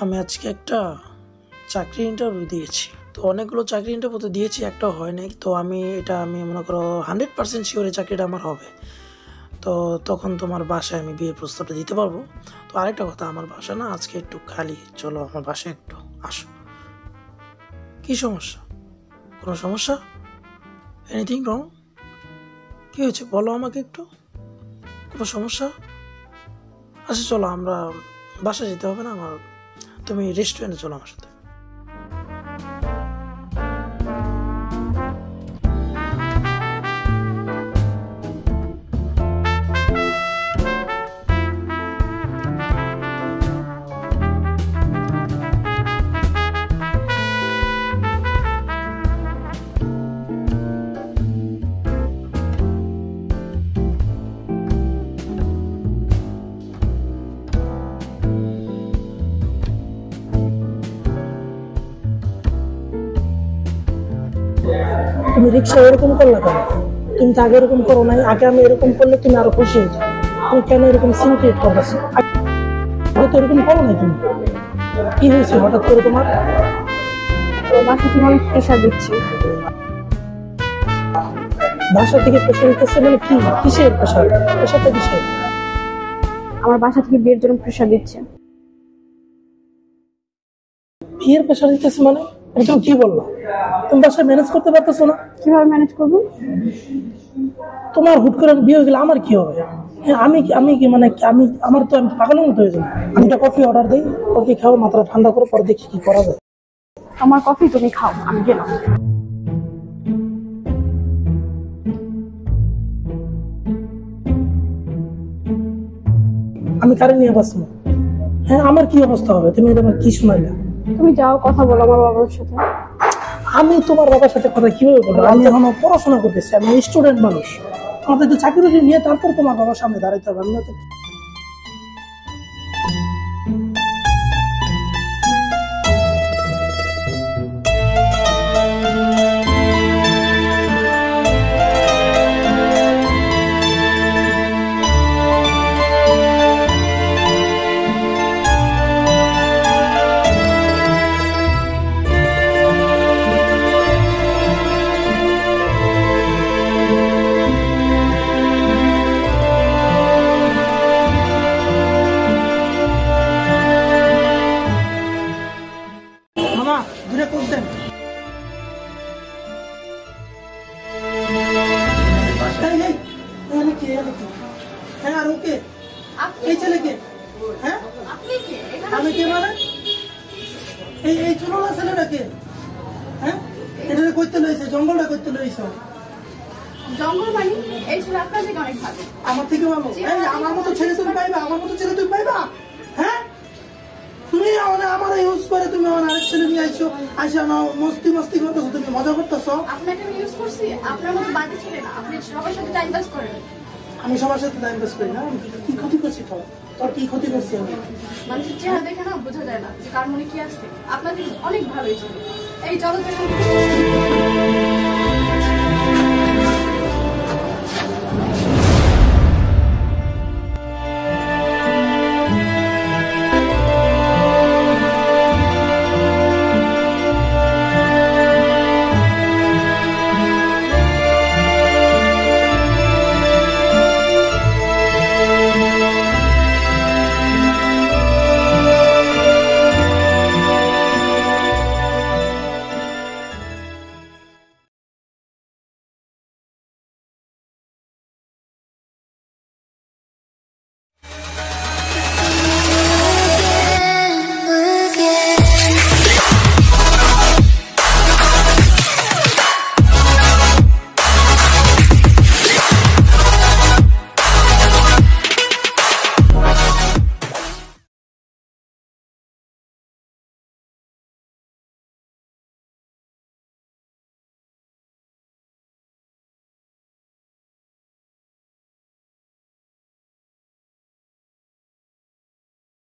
আমি আজকে একটা চাকরি ইন্টারভিউ দিয়েছি। তো অনেকগুলো চাকরি ইন্টারভিউ তো দিয়েছি, একটাও হয় নাই। তো আমি মনে করো 100% শিওর এই চাকরিটা আমার হবে। তো তখন তোমার বাসায় আমি বিয়ের প্রস্তাবটা দিতে পারবো। তো আরেকটা কথা, আমার বাসা না আজকে একটু খালি, চলো আমার বাসায় একটু আসো। কি সমস্যা? কোনো সমস্যা? Anything wrong? কি হয়েছে বলো আমাকে একটু। কোনো সমস্যা? আচ্ছা চলো, আমরা বাসায় যেতে হবে না আমার, তুমি রেস্টুরেন্টে চলো আমার সাথে। তুমি রিক্সা এরকম করলে কেন? তুমি তো আগে এরকম করো নাই। আগে আমি এরকম করলে তুমি আরো খুশি হতো। তুমি কেন এরকম সিন ক্রিয়েট করতেছো? আগে তো এরকম করো নাই তুমি। কি হয়েছে হঠাৎ করে তোমার? বাসা থেকে অনেক প্রেশার দিচ্ছে। বাসা থেকে প্রেশার দিতেছে মানে কি? কিসের প্রেশার? প্রেশারটা কিসের? আমার বাসা থেকে বিয়ের জন্য প্রেশার দিচ্ছে। বিয়ের প্রেশার দিতেছে মানে? তুমি কি বললা? তুমি বাসায় ম্যানেজ করতে পারতেছো না? কিভাবে ম্যানেজ করবো? তোমার হুট করে বিয়ে হয়ে গেলে আমার কি হবে? আমি আমি কি মানে আমি আমার তো আমি পাগলের মতো হয়ে যাবো। আমি একটা কফি অর্ডার দিই, কফি খাও, মাথাটা ঠান্ডা করো, পরে দেখি কি করা যায়। আমার কফি তুমি খাও, আমি গেলাম। আমি কারে নিয়ে বাঁচবো? হ্যাঁ, আমার কি অবস্থা হবে? তুমি এটা আমার কি শোনাইলা? তুমি যাও, কথা বলো আমার বাবার সাথে। আমি তোমার বাবার সাথে কথা কিভাবে বলবো? আমি এখনো পড়াশোনা করতেছি, আমি স্টুডেন্ট মানুষ। আমাদের তো চাকরি নিয়ে তারপর তোমার বাবার সামনে দাঁড়াইতে হবে। আমি তো মামা দূরে করতেন। এই ছেলেকে হ্যাঁ আমি কে মানে এই চুলোলা ছেলেটাকে হ্যাঁ এটা করতে লইছে, জঙ্গলটা করতে লইছে। জঙ্গল মানে এই ছিল আপনার থেকে অনেক ভালো। আমার থেকে ভালো? আমার মতো ছেলে তুমি পাইবা? আমার মতো ছেলে তুমি পাইবা? হ্যাঁ, তুমি আমার ইউজ করে তুমি আমার আরেক ছেলে নিয়ে আইসো না, মস্তি মস্তি করতেছো, তুমি মজা করতেছো। আপনাকে আমি ইউজ করছি, আপনার মতো বাজে ছেলে না। আপনি সবার সাথে টাইম পাস করেন। আমি সবার সাথে টাইম পাস করি না? আমি কি ক্ষতি করছি? তোর কি ক্ষতি করছি আমি? মানুষের চেহারা দেখে না বোঝা যায় না যে কার মনে কি আসছে। আপনাদের অনেক ভালোই ছিল। এই চলো